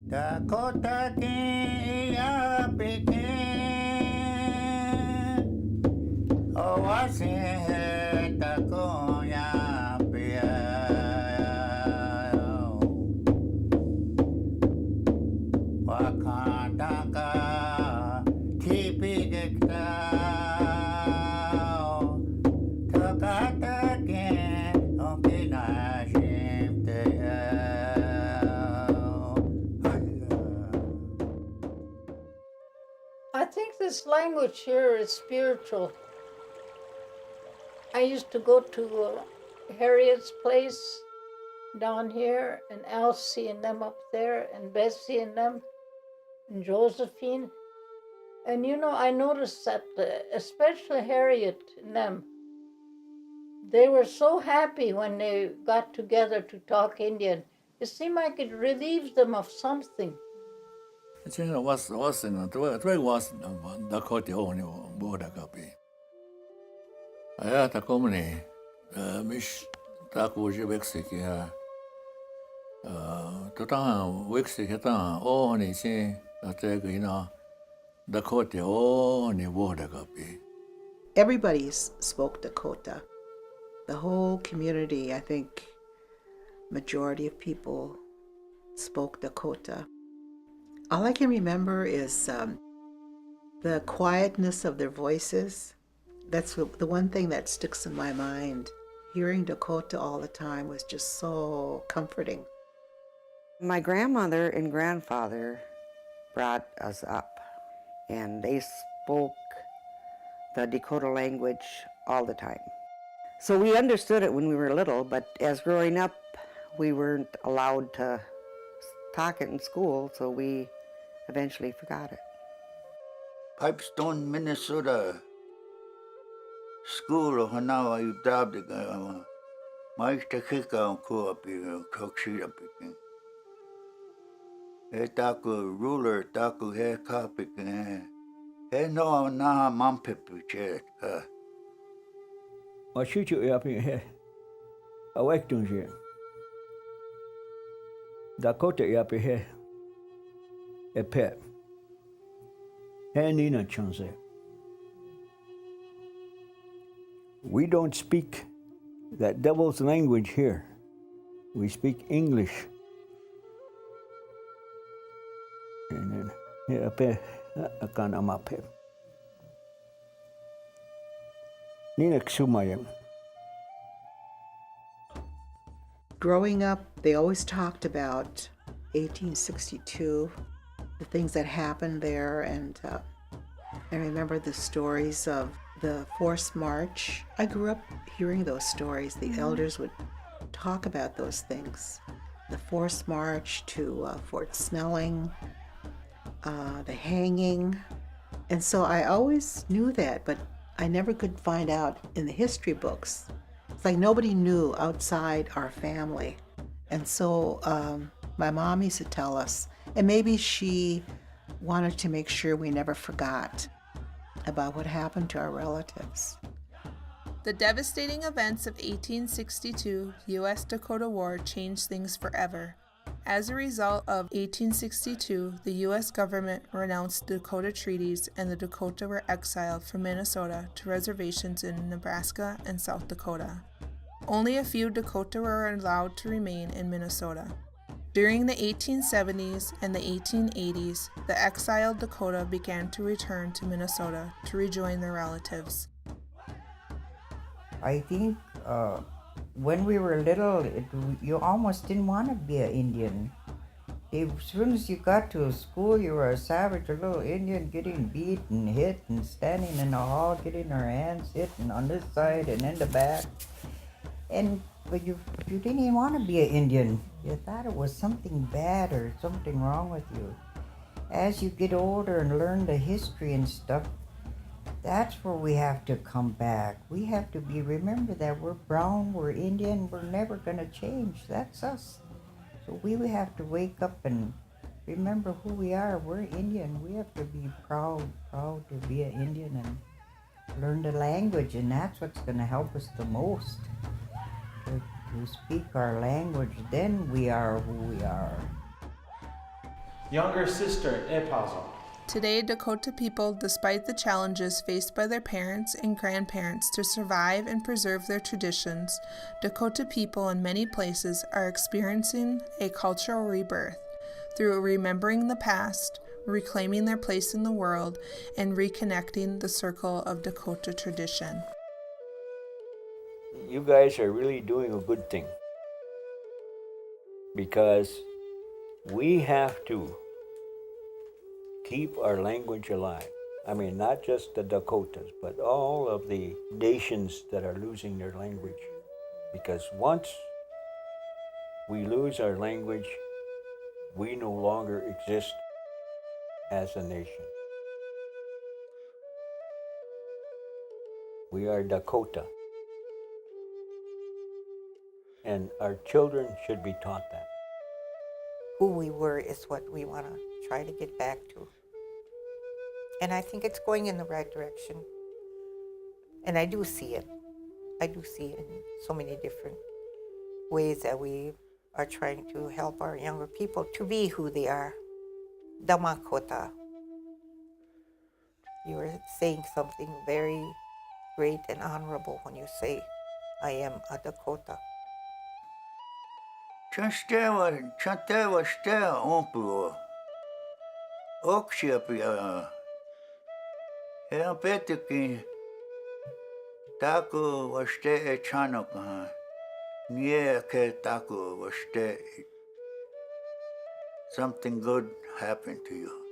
Dakota king ya pekin o wasin takon ya pe wakandaka tipi dekta takata ken okina shimte I think this language here is spiritual. I used to go to Harriet's place down here, and Elsie and them up there, and Bessie and them, and Josephine. And I noticed that, especially Harriet and them, they were so happy when they got together to talk Indian. It seemed like it relieves them of something. 这个我是呢，这我是那考掉我呢，我那个呗。哎呀，他讲么呢？مش تاكو جي ويكسك يا تطلع ويكسك يطلع نيسي تاكو هنا دكوتي نيوودا كابي. Everybody spoke Dakota. The whole community, I think, majority of people spoke Dakota. All I can remember is the quietness of their voices. That's the one thing that sticks in my mind. Hearing Dakota all the time was just so comforting. My grandmother and grandfather brought us up, and they spoke the Dakota language all the time. So we understood it when we were little, but as growing up, we weren't allowed to talk it in school, so we eventually forgot it. Pipestone, Minnesota school of Hanawa you dabbed the Master Kika and Co up here, Coxie up again. A taco ruler, taco hair carpet, and no, nah, mum pepper chat. I shoot you up in here. I worked on you. Dakota up in here. A pet. And in a chance. We don't speak that devil's language here. We speak English. And then here up here, I can't up here. Nina Xumayam. Growing up, they always talked about 1862, the things that happened there, and I remember the stories of the forced march. I grew up hearing those stories. The elders would talk about those things. The forced march to Fort Snelling, the hanging. And so I always knew that, but I never could find out in the history books. It's like nobody knew outside our family. And so my mom used to tell us, and maybe she wanted to make sure we never forgot about what happened to our relatives. The devastating events of 1862 U.S.-Dakota War changed things forever. As a result of 1862, the U.S. government renounced Dakota treaties, and the Dakota were exiled from Minnesota to reservations in Nebraska and South Dakota. Only a few Dakota were allowed to remain in Minnesota. During the 1870s and the 1880s, the exiled Dakota began to return to Minnesota to rejoin their relatives. I think when we were little, you almost didn't want to be an Indian. As soon as you got to school, you were a savage, a little Indian getting beat and hit and standing in the hall, getting our hands hit and on this side and in the back. But you didn't even want to be an Indian. You thought it was something bad or something wrong with you. As you get older and learn the history and stuff, that's where we have to come back. We have to remember that we're brown, we're Indian, we're never going to change. That's us. So we have to wake up and remember who we are. We're Indian. We have to be proud to be an Indian and learn the language, and that's what's going to help us the most. To speak our language, then we are who we are. younger sister, Epazo. Today, Dakota people, despite the challenges faced by their parents and grandparents to survive and preserve their traditions, Dakota people in many places are experiencing a cultural rebirth through remembering the past, reclaiming their place in the world, and reconnecting the circle of Dakota tradition. You guys are really doing a good thing because we have to keep our language alive. I mean, not just the Dakotas, but all of the nations that are losing their language. Because once we lose our language, we no longer exist as a nation. We are Dakota. And our children should be taught that. Who we were is what we want to try to get back to. And I think it's going in the right direction. And I do see it. I do see it in so many different ways that we are trying to help our younger people to be who they are. Damakota. You are saying something very great and honorable when you say, I am a Dakota. Chantewa stea ompuo. Okshiapia. He petuki. Taku waste e chanoka. Nie ke taku waste. Something good happened to you.